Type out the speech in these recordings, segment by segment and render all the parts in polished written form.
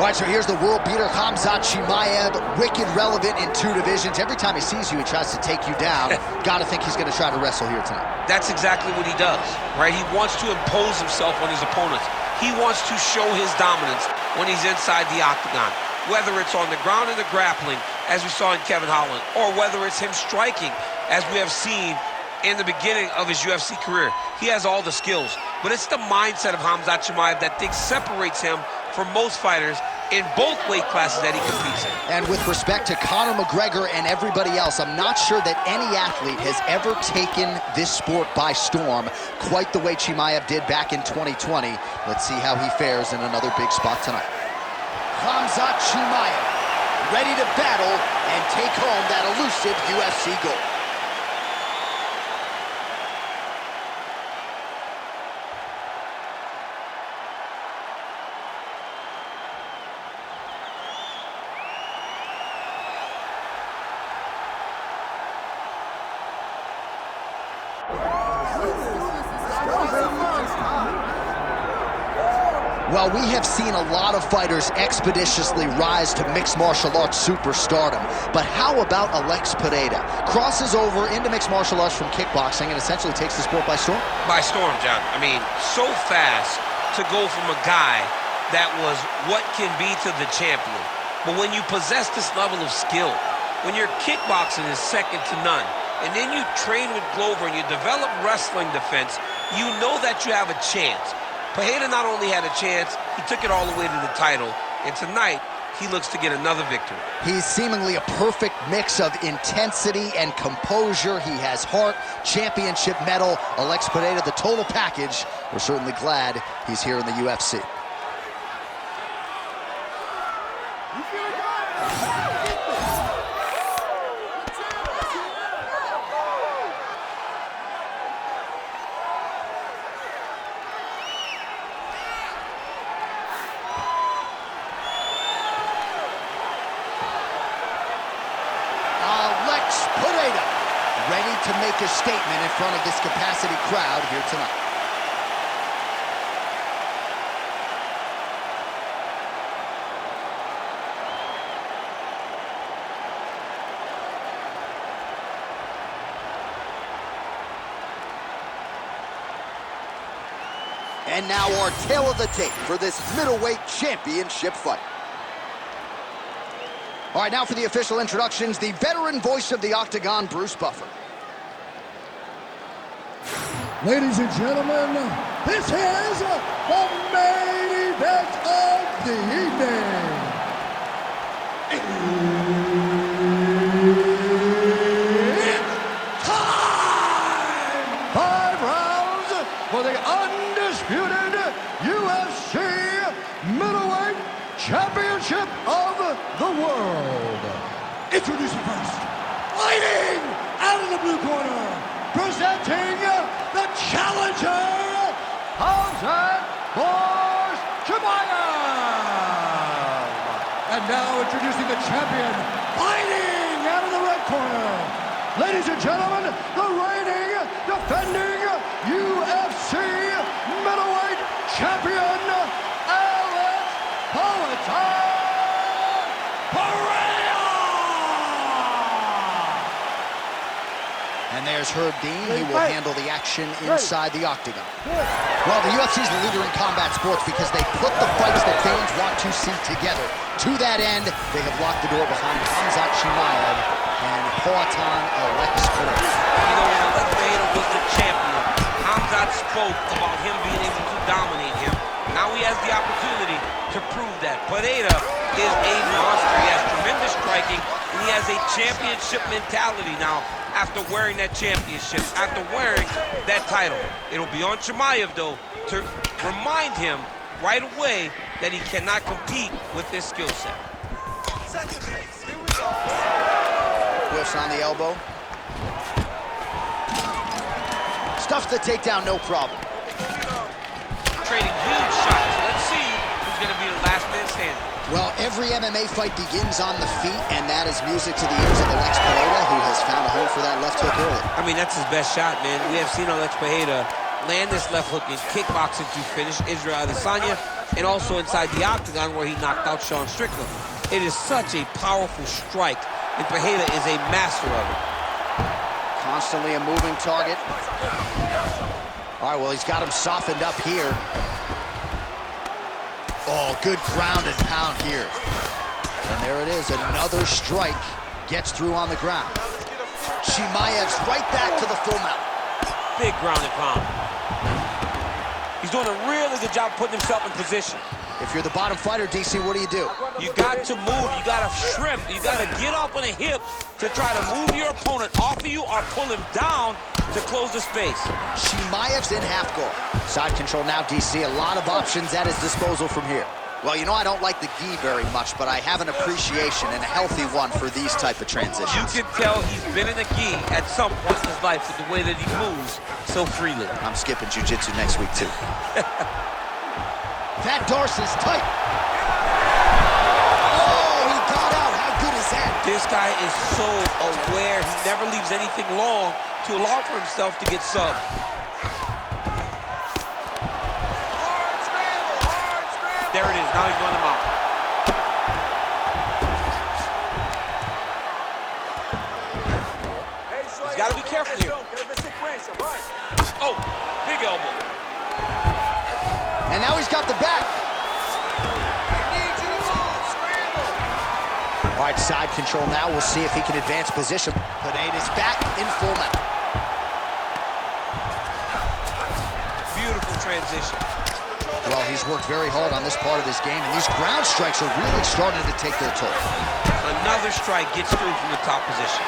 All right, so here's the world beater, Khamzat Chimaev, wicked relevant in 2 divisions. Every time he sees you, he tries to take you down. Gotta think he's gonna try to wrestle here tonight. That's exactly what he does, right? He wants to impose himself on his opponents. He wants to show his dominance when he's inside the octagon, whether it's on the ground in the grappling, as we saw in Kevin Holland, or whether it's him striking, as we have seen in the beginning of his UFC career. He has all the skills, but it's the mindset of Khamzat Chimaev that separates him from most fighters in both weight classes that he competes in. And with respect to Conor McGregor and everybody else, I'm not sure that any athlete has ever taken this sport by storm quite the way Chimaev did back in 2020. Let's see how he fares in another big spot tonight. Khamzat Chimaev, ready to battle and take home that elusive UFC gold. Well, we have seen a lot of fighters expeditiously rise to mixed martial arts superstardom, but how about Alex Pereira? Crosses over into mixed martial arts from kickboxing and essentially takes the sport by storm? By storm, John. I mean, so fast to go from a guy that was what can be to the champion. But when you possess this level of skill, when your kickboxing is second to none, and then you train with Glover and you develop wrestling defense, you know that you have a chance. Pereira not only had a chance, he took it all the way to the title, and tonight, he looks to get another victory. He's seemingly a perfect mix of intensity and composure. He has heart, championship medal. Alex Pereira, the total package. We're certainly glad he's here in the UFC. Pereira, ready to make a statement in front of this capacity crowd here tonight. And now our tale of the tape for this middleweight championship fight. All right, now for the official introductions, the veteran voice of the Octagon, Bruce Buffer. Ladies and gentlemen, this is the main event of the evening. It's time! 5 rounds for the undisputed UFC middleweight championship of the world. Introducing first, fighting out of the blue corner, presenting the challenger, Khamzat Chimaev. And now introducing the champion, fighting out of the red corner. Ladies and gentlemen, the reigning, defending UFC middleweight champion, Pereira! And there's Herb Dean. He will handle the action inside the octagon. Well, the UFC is the leader in combat sports because they put the fights that fans want to see together. To that end, they have locked the door behind Khamzat Chimaev and Poatan Alex Pereira. You know, when Alex Pereira was the champion, Khamzat spoke about him being able to dominate him. Now he has the opportunity to prove that. Pereira is a monster. He has tremendous striking, and he has a championship mentality now after wearing that championship, after wearing that title. It'll be on Chimaev, though, to remind him right away that he cannot compete with this skill set. Whiffs on the elbow. Stuffs the takedown, no problem. Trading huge shots. Let's see who's going to be the last man standing. Well, every MMA fight begins on the feet, and that is music to the ears of Alex Pereira, who has found a home for that left hook early. I mean, that's his best shot, man. We have seen Alex Pereira land this left hook in kickboxing to finish Israel Adesanya. and also inside the octagon where he knocked out Sean Strickland. It is such a powerful strike, and Pereira is a master of it. Constantly a moving target. All right, well, he's got him softened up here. Oh, good ground and pound here. And there it is, another strike gets through on the ground. Chimaev's right back to the full mount. Big ground and pound. He's doing a really good job putting himself in position. If you're the bottom fighter, DC, what do? You got to move, you got to shrimp, you got to get up on a hip to try to move your opponent off of you or pull him down to close the space. Chimaev's in half guard. Side control now, DC. A lot of options at his disposal from here. Well, you know, I don't like the gi very much, but I have an appreciation and a healthy one for these type of transitions. You can tell he's been in a gi at some point in his life with the way that he moves so freely. I'm skipping jiu-jitsu next week, too. That Darcy's tight. Oh, he got out. How good is that? This guy is so aware. He never leaves anything long to allow for himself to get subbed. There it is. Now he's going to mount. He's got to be careful here. Oh, big elbow. And now he's got the back. All right, side control now. We'll see if he can advance position. Pereira's back in full mount. Beautiful transition. Well, he's worked very hard on this part of his game, and these ground strikes are really starting to take their toll. Another strike gets through from the top position.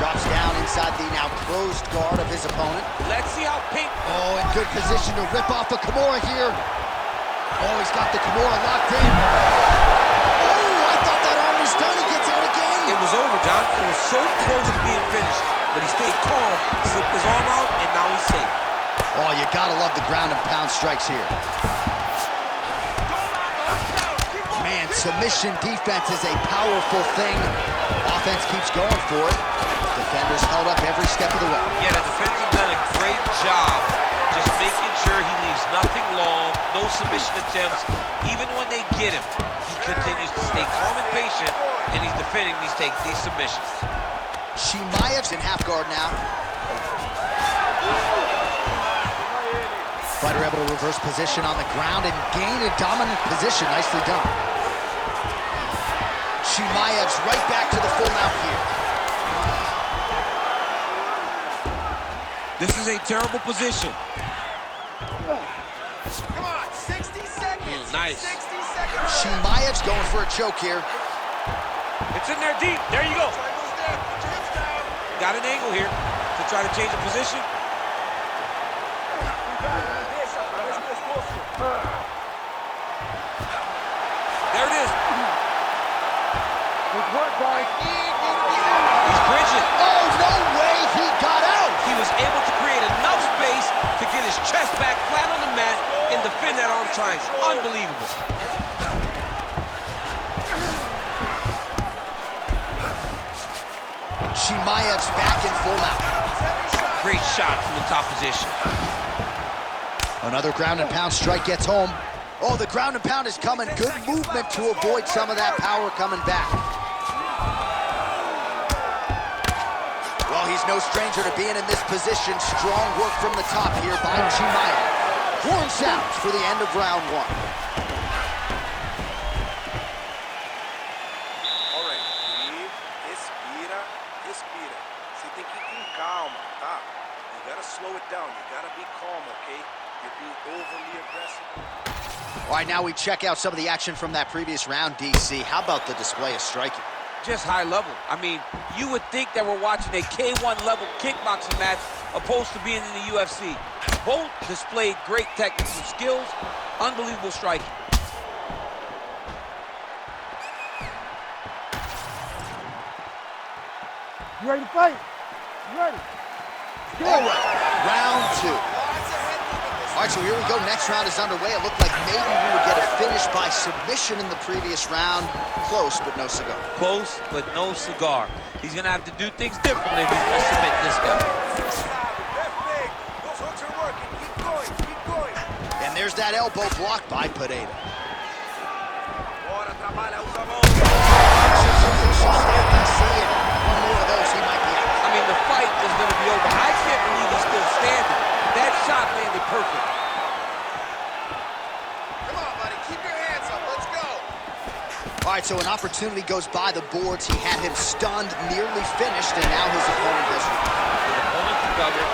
Drops down inside the now closed guard of his opponent. Let's see how Pink... Oh, in good position to rip off a Kimura here. Oh, he's got the Kimura locked in. Oh, I thought that arm was done. He gets out again. It was over, John. It was so close to being finished, but he stayed calm, slipped his arm out, and now he's safe. Oh, you gotta love the ground and pound strikes here. Man, submission defense is a powerful thing. Offense keeps going for it. Defenders held up every step of the way. Yeah, the defense has done a great job just making sure he leaves nothing long, no submission attempts. Even when they get him, he continues to stay calm and patient, and he's defending these submissions. Chimaev's in half guard now. Fighter able to reverse position on the ground and gain a dominant position. Nicely done. Chimaev's right back to the full mount here. This is a terrible position. Come on, 60 seconds. Nice. 60 seconds. Chimaev's going for a choke here. It's in there deep. There you go. Got an angle here to try to change the position. There it is. Good work, guys. He's bridging. Oh, no way, he got out. He was able to create enough space to get his chest back flat on the mat and defend that arm triangle. Unbelievable. Chimaev's back in full mount. Great shot from the top position. Another ground and pound strike gets home. Oh, the ground and pound is coming. Good movement to avoid some of that power coming back. Well, he's no stranger to being in this position. Strong work from the top here by Chimaev. Horn sounds for the end of round one. All right, breathe, respira, respira. Você tem que ir com calma, tá? You gotta slow it down. You gotta be calm, okay? You're being overly aggressive. All right, now we check out some of the action from that previous round, DC. How about the display of striking? Just high level. I mean, you would think that we're watching a K1 level kickboxing match opposed to being in the UFC. Both displayed great technical skills, unbelievable striking. You ready to fight? You ready? All right, round two. All right, so here we go. Next round is underway. It looked like maybe we would get a finish by submission in the previous round. Close, but no cigar. Close, but no cigar. He's going to have to do things differently if he's going to submit this guy. Left leg. Those hooks are working. Keep going. Keep going. And There's that elbow blocked by Pereira. Bora, trabalha, usa a mão. Shot there, DC, and one more of those, he might be out. I mean, the fight is going to be over. I can't believe he's still standing. That shot landed perfect. Come on, buddy, keep your hands up. Let's go. All right, so an opportunity goes by the boards. He had him stunned, nearly finished, and now his opponent has His opponent covered.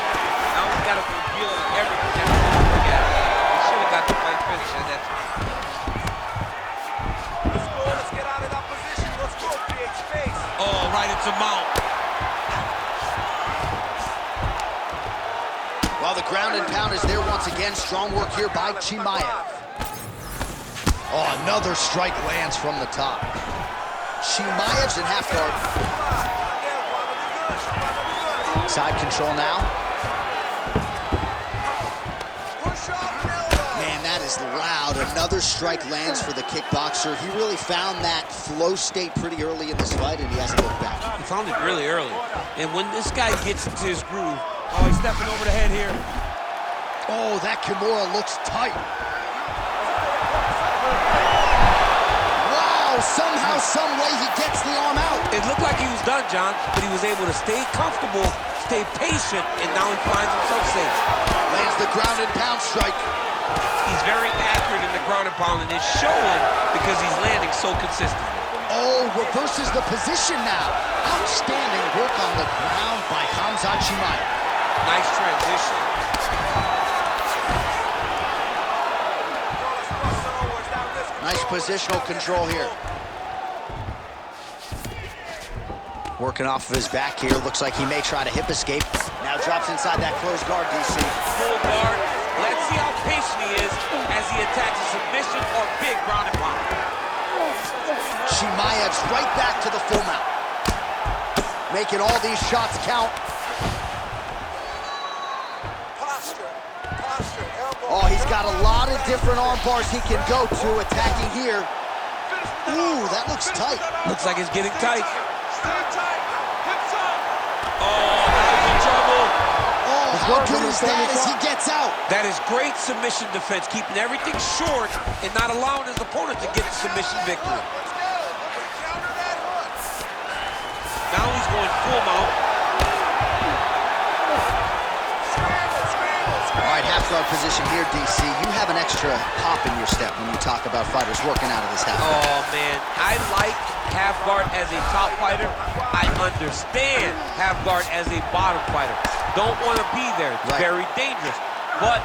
Now we got to reveal everything that we're looking at. He should have got the fight finished at that time. Let's go. Let's get out of that position. Let's go. Create space. Oh, right into mount. Well, the ground and pound is there once again. Strong work here by Chimaev. Oh, another strike lands from the top. Chimaev's in half guard. Side control now. Man, that is loud. Another strike lands for the kickboxer. He really found that flow state pretty early in this fight, and he hasn't looked back. He found it really early. And when this guy gets into his groove, oh, he's stepping over the head here. Oh, that Kimura looks tight. Wow, somehow, some way he gets the arm out. It looked like he was done, John, but he was able to stay comfortable, stay patient, and now he finds himself safe. Lands the ground and pound strike. He's very accurate in the ground and pound, and it's showing because he's landing so consistently. Oh, reverses the position now. Outstanding work on the ground by Khamzat Chimaev. Nice transition. Nice positional control here. Working off of his back here. Looks like he may try to hip escape. Now drops inside that closed guard, DC. Full guard. Let's see how patient he is as he attacks a submission or big ground and pound. Chimaev's right back to the full mount. Making all these shots count. Oh, he's got a lot of different arm bars he can go to, attacking here. Ooh, that looks tight. Looks like it's getting tight. Oh, now he's in trouble. Oh, how good is that as he gets out? That is great submission defense, keeping everything short and not allowing his opponent to get the submission victory. Now he's going full mount. All right, half guard position here, DC. You have an extra hop in your step when you talk about fighters working out of this half guard. Oh, man. I like half guard as a top fighter. I understand half guard as a bottom fighter. Don't want to be there. It's very dangerous. But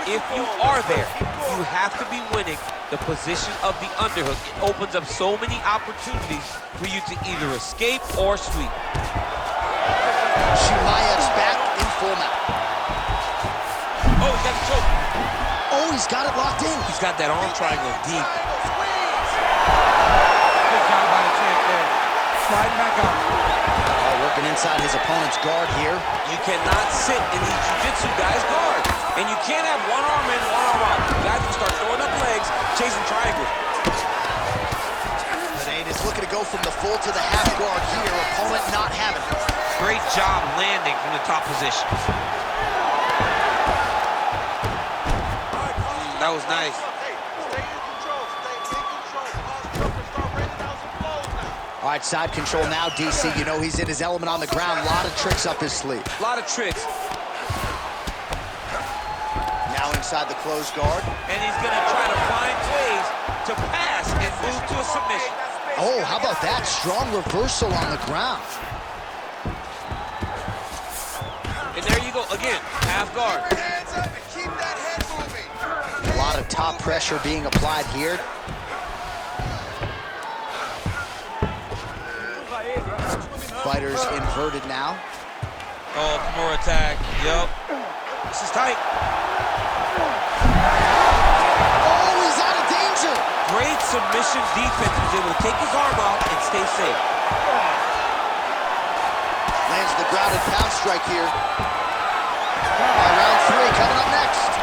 if you are there, you have to be winning the position of the underhook. It opens up so many opportunities for you to either escape or sweep. Chimaev's back in full mount. Oh, he's got the choke. Oh, he's got it locked in. He's got that arm triangle deep. Good job by the champ there. Sliding back up. Oh, working inside his opponent's guard here. You cannot sit in these jiu-jitsu guys' guard. And you can't have one arm in, one arm out. You guys can start throwing up legs, chasing triangles. Pereira's looking to go from the full to the half guard here. Opponent not having it. Great job landing from the top position. That was nice. All right, side control now, DC. You know he's in his element on the ground. A lot of tricks up his sleeve. A lot of tricks. Now inside the closed guard. And he's going to try to find ways to pass and move to a submission. Oh, how about that? Strong reversal on the ground. And there you go. Again, half guard. A lot of top pressure being applied here. Fighters inverted now. Oh, Kimura attack. Yup. This is tight. Oh, he's out of danger. Great submission defense. He was able to take his arm out and stay safe. Lands the ground and pound strike here. Round 3 coming up next.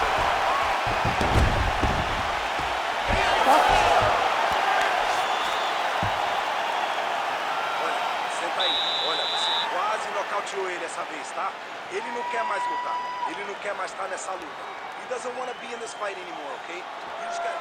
Nocauteou ele essa vez, tá? Ele não quer mais lutar. Ele não quer mais estar nessa luta. He doesn't want to be in this fight anymore, okay? You just got...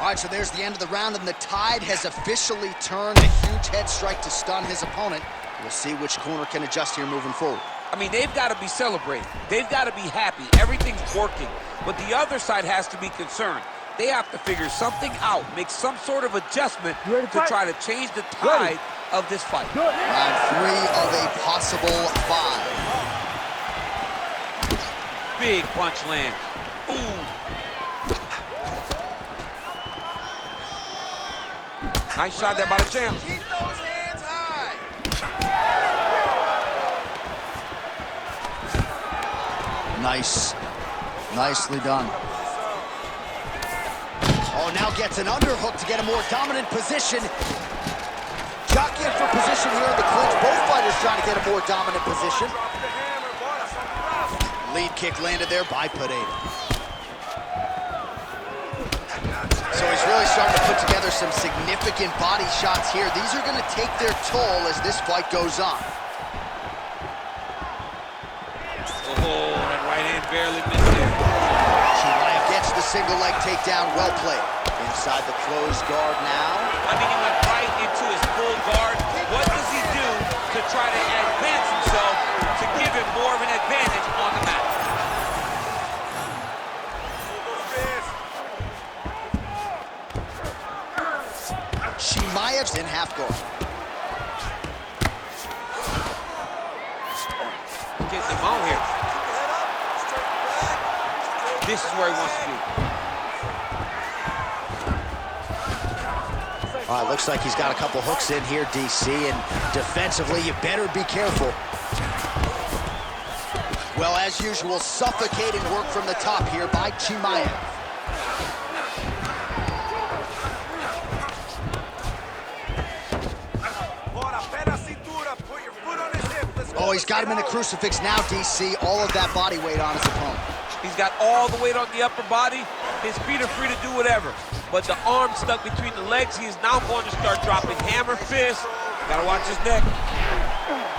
All right, so there's the end of the round, and the tide has officially turned. A huge head strike to stun his opponent. We'll see which corner can adjust here moving forward. I mean, they've got to be celebrating. They've got to be happy. Everything's working. But the other side has to be concerned. They have to figure something out, make some sort of adjustment to try to change the tide of this fight. Round 3 of a possible 5. Big punch lands. Ooh. Nice shot there by the champ. Keep those hands high. Nice. Nicely done. Oh, now gets an underhook to get a more dominant position. Jockeying for position here in the clinch. Both fighters trying to get a more dominant position. Lead kick landed there by Pereira. So he's really starting to put together some significant body shots here. These are going to take their toll as this fight goes on. Oh, that right hand barely missed it. Chimaev gets the single leg takedown, well played. Inside the closed guard now. I mean, he went right into his full guard. What does he do to try to advance himself to give him more of an advantage on the mat? Chimaev's in half guard. Getting him on here. This is where he wants to be. All right, looks like he's got a couple hooks in here, DC, and defensively, you better be careful. Well, as usual, suffocating work from the top here by Chimaev. Oh, he's got him in a crucifix now, DC. All of that body weight on his opponent. He's got all the weight on the upper body. His feet are free to do whatever. But the arm stuck between the legs. He is now going to start dropping hammer fists. Gotta watch his neck.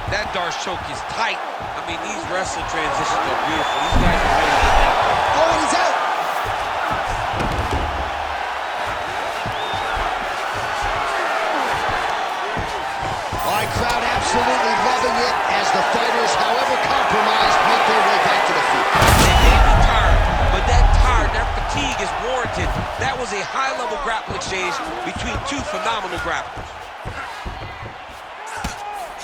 That Darce choke is tight. I mean, these wrestling transitions are beautiful. These guys are really getting that way. Oh, and he's out. All right, crowd absolutely loving it as the fighters, however compromised, make their way back to the feet. They may be tired, but that fatigue is warranted. That was a high-level grappling exchange between two phenomenal grapplers.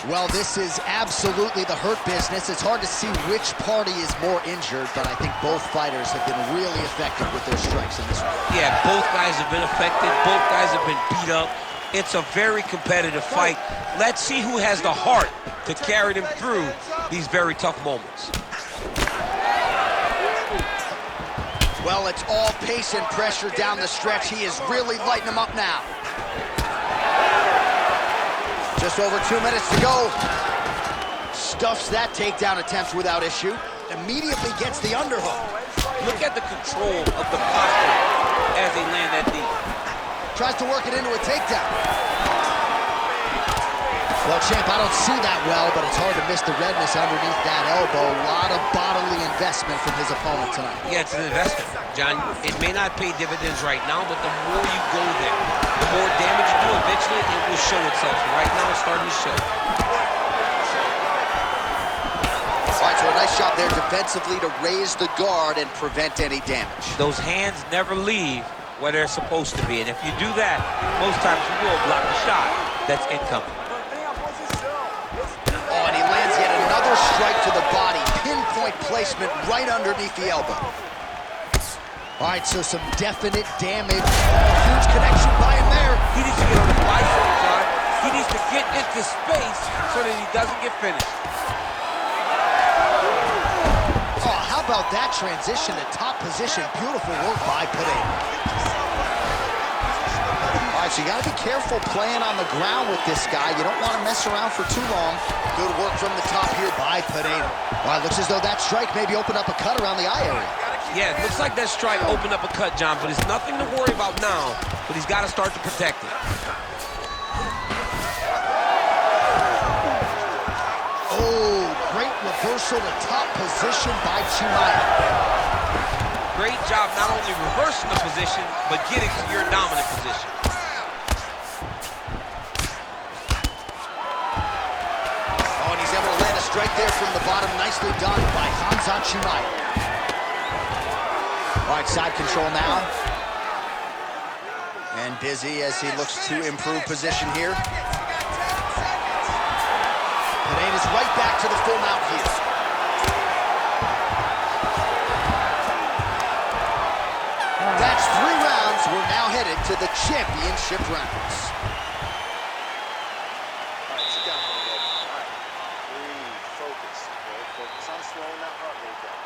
Well, this is absolutely the hurt business. It's hard to see which party is more injured, but I think both fighters have been really effective with their strikes in this one. Yeah, both guys have been affected. Both guys have been beat up. It's a very competitive fight. Let's see who has the heart to carry them through these very tough moments. Well, it's all pace and pressure down the stretch. He is really lighting them up now. Just over 2 minutes to go. Stuffs that takedown attempt without issue. Immediately gets the underhook. Look at the control of the posture as they land that knee. Tries to work it into a takedown. Well, champ, I don't see that well, but it's hard to miss the redness underneath that elbow. A lot of bodily investment from his opponent tonight. Yeah, it's an investment, John. It may not pay dividends right now, but the more you go there, the more damage you do, eventually it will show itself. Right now, it's starting to show. All right, so a nice shot there defensively to raise the guard and prevent any damage. Those hands never leave where they're supposed to be, and if you do that, most times you will block the shot that's incoming. Oh, and he lands yet another strike to the body. Pinpoint placement right underneath the elbow. All right, so some definite damage. Huge connection by him there. He needs to get on the bicycle, John. He needs to get into space so that he doesn't get finished. Oh, how about that transition to top position? Beautiful work by Pereira. All right, so you got to be careful playing on the ground with this guy. You don't want to mess around for too long. Good work from the top here by Pereira. All right, looks as though that strike maybe opened up a cut around the eye area. Yeah, it looks like that strike opened up a cut, John, but it's nothing to worry about now, but he's got to start to protect it. Oh, great reversal to top position by Chimaev. Great job not only reversing the position, but getting to your dominant position. Oh, and he's able to land a strike there from the bottom. Nicely done by Khamzat Chimaev. All right, side control now. And busy as he looks to improve position here. Pereira's right back to the full mount here. That's 3 rounds. We're now headed to the championship rounds. All right, sit down for a minute. All right, breathe, focus. Okay? Focus on slowing that heart rate down.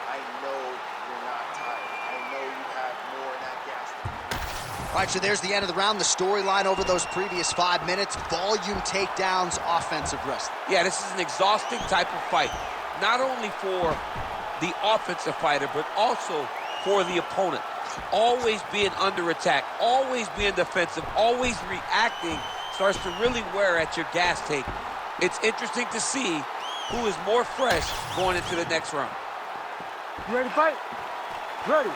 I know you're not tired. I know you have more in that gas tank. All right, so there's the end of the round. The storyline over those previous 5 minutes. Volume takedowns, offensive wrestling. Yeah, this is an exhausting type of fight. Not only for the offensive fighter, but also for the opponent. Always being under attack, always being defensive, always reacting starts to really wear at your gas tank. It's interesting to see who is more fresh going into the next round. You ready to fight? Ready.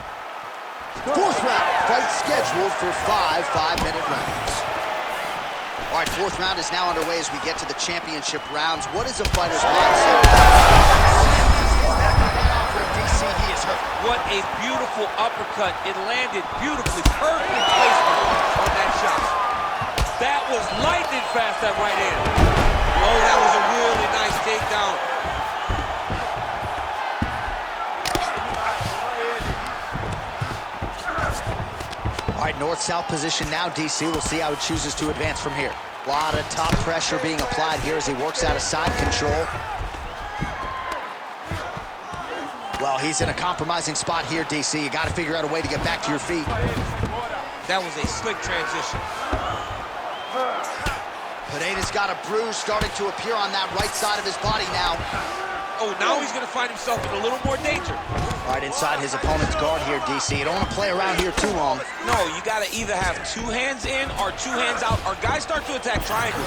4th round, fight scheduled for 5 5-minute rounds. All right, 4th round is now underway as we get to the championship rounds. What is a fighter's mindset? DC, he is hurt. What a beautiful uppercut. It landed beautifully, perfect placement on that shot. That was lightning fast, that right hand. Oh, that was a really nice takedown. All right, north-south position now, DC. We'll see how he chooses to advance from here. A lot of top pressure being applied here as he works out of side control. Well, he's in a compromising spot here, DC. You got to figure out a way to get back to your feet. That was a slick transition. Pereira's got a bruise starting to appear on that right side of his body now. Oh, now he's going to find himself in a little more danger. Right inside his opponent's guard here, DC. You don't want to play around here too long. No, you got to either have 2 hands in or 2 hands out, or guys start to attack triangles.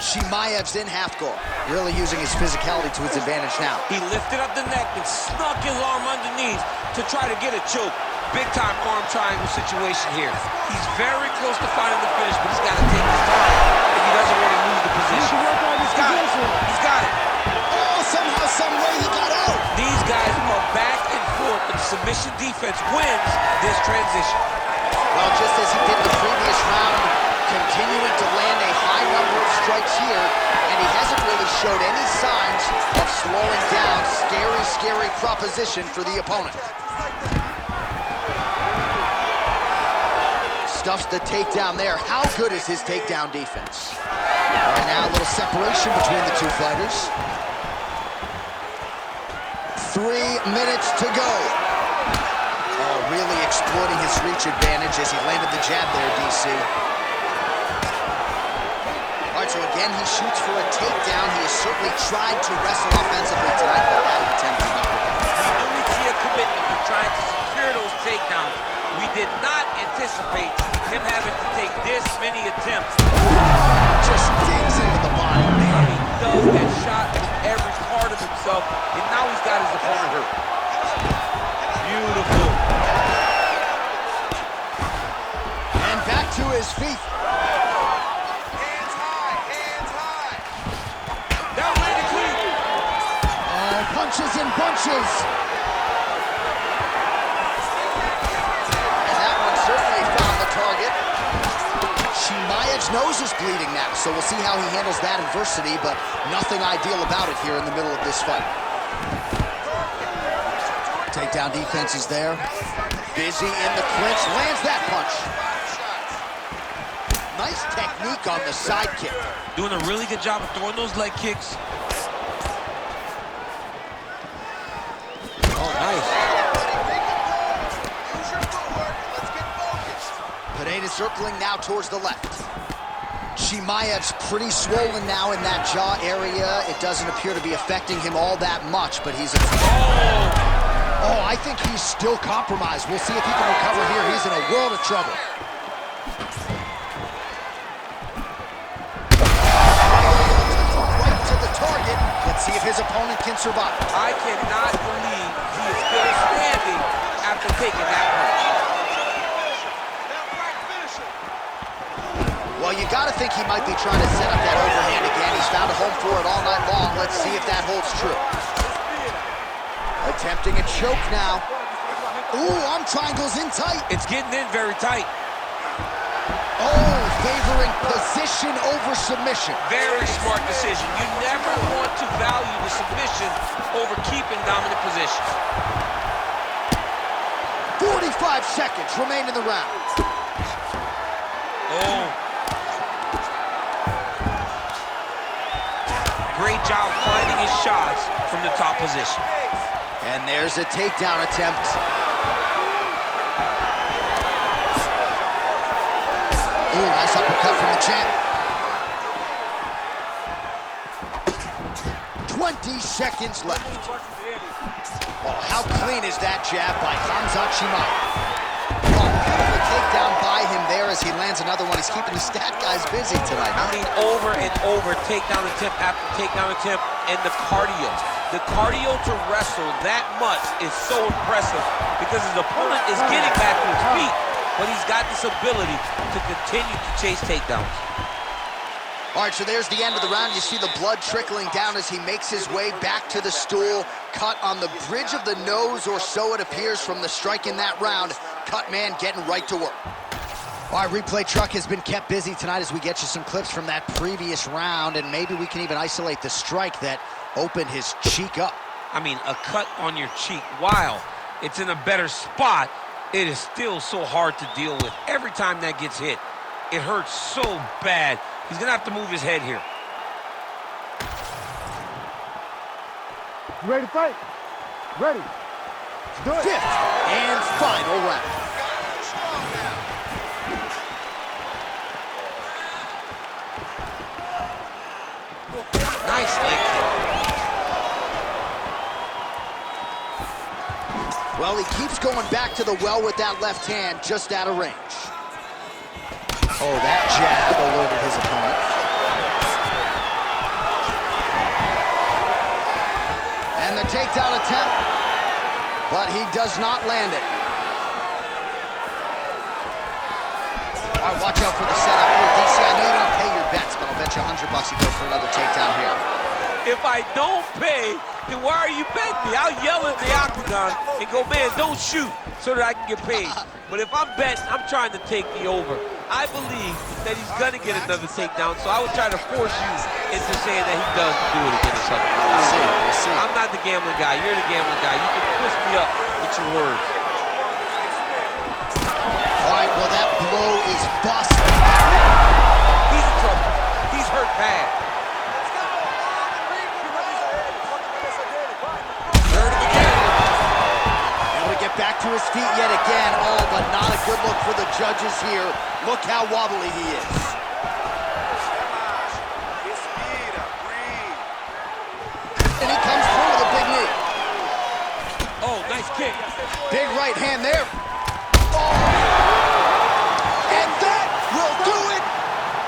Chimaev's in half guard, really using his physicality to his advantage now. He lifted up the neck and snuck his arm underneath to try to get a choke. Big-time arm triangle situation here. He's very close to finding the finish, but he's got to take his time if he doesn't want to lose the position. He's got it. He's got it. Oh, somehow, some way he got out. These guys are back and forth, but submission defense wins this transition. Well, just as he did the previous round, continuing to land a high number of strikes here, and he hasn't really showed any signs of slowing down. Scary, scary proposition for the opponent. Stuffs the takedown there. How good is his takedown defense? Right now, a little separation between the 2 fighters. 3 minutes to go. Oh, really exploiting his reach advantage as he landed the jab there, DC. All right, so again, he shoots for a takedown. He has certainly tried to wrestle offensively tonight, but that attempt did not work out. We only see a commitment to trying to secure those takedowns. We did not anticipate him having to take this many attempts. Just digs into the body, man. He does that shot with every part of himself, and now he's got his opponent hurt. Beautiful. And back to his feet. Hands high, hands high. That landed clean. Punches and bunches. And that one certainly found the target. Chimaev's nose is bleeding now, so we'll see how he handles that adversity, but nothing ideal about it here in the middle of this fight. Takedown defense is there. Busy in the clinch, lands that punch. Nice technique on the side kick. Doing a really good job of throwing those leg kicks. Oh, nice. Pereira circling now towards the left. Chimaev's pretty swollen now in that jaw area. It doesn't appear to be affecting him all that much, but he's... Oh, I think he's still compromised. We'll see if he can recover here. He's in a world of trouble. Let's see if his opponent can survive. I cannot believe he is still standing after taking that hurt. Well, you got to think he might be trying to set up that overhand again. He's found a home for it all night long. Let's see if that holds true. Attempting a choke now. Ooh, arm triangles in tight. It's getting in very tight. Oh, favoring position over submission. Very smart decision. You never want to value the submission over keeping dominant position. 45 seconds remain in the round. Oh. Great job finding his shots from the top position. And there's a takedown attempt. Ooh, nice uppercut from the champ. 20 seconds left. Oh, how clean is that jab by Khamzat Chimaev? Oh, beautiful takedown by him there as he lands another one. He's keeping the stat guys busy tonight. I mean, over and over, takedown attempt after takedown attempt, and the cardio. The cardio to wrestle that much is so impressive because his opponent is getting back to his feet, but he's got this ability to continue to chase takedowns. All right, so there's the end of the round. You see the blood trickling down as he makes his way back to the stool. Cut on the bridge of the nose, or so it appears from the strike in that round. Cut man getting right to work. All right, replay truck has been kept busy tonight as we get you some clips from that previous round, and maybe we can even isolate the strike that opened his cheek up. I mean, a cut on your cheek, while it's in a better spot, it is still so hard to deal with. Every time that gets hit, it hurts so bad. He's gonna have to move his head here. You ready to fight? Ready. Let's do it. Fifth and final round. Nice leg kick. Well, he keeps going back to the well with that left hand, just out of range. Oh, that jab alerted his opponent. And the takedown attempt, but he does not land it. All right, watch out for the setup here, DC. I know you don't pay your bets, but I'll bet you $100 you go for another takedown here. If I don't pay, then why are you betting me? I'll yell at the octagon and go, man, don't shoot, so that I can get paid. But if I'm betting, I'm trying to take the over. I believe that he's going to get another takedown, so I would try to force you into saying that he does do it again or something. We'll see. I'm not the gambling guy. You're the gambling guy. You can twist me up with your words. All right, well, that blow is busted. He's in trouble. He's hurt bad. Hurt him again. Able to get back to his feet yet again. Oh, but not a good look for the judges here. Look how wobbly he is. And he comes through with a big knee. Oh, nice kick. Big right hand there. Oh. And that will do it.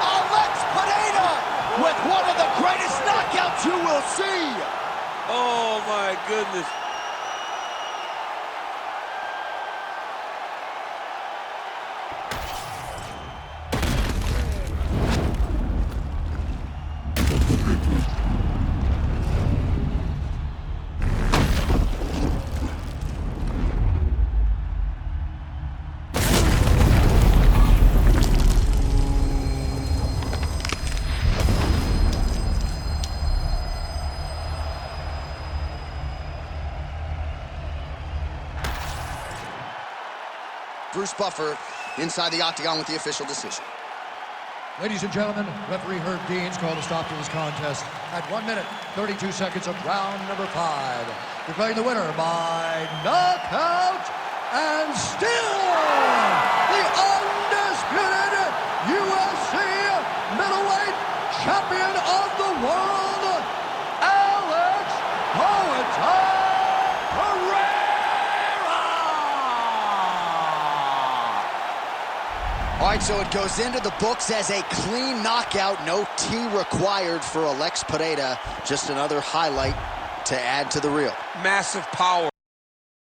Alex Pereira with one of the greatest knockouts you will see. Oh, my goodness. Bruce Buffer inside the octagon with the official decision. Ladies and gentlemen, referee Herb Deans called a stop to this contest at 1 minute, 32 seconds of round number 5. Declaring the winner by knockout and still the undisputed UFC middleweight champion of the world, Alex Pereira! All right, so it goes into the books as a clean knockout. No T required for Alex Pereira. Just another highlight to add to the reel. Massive power.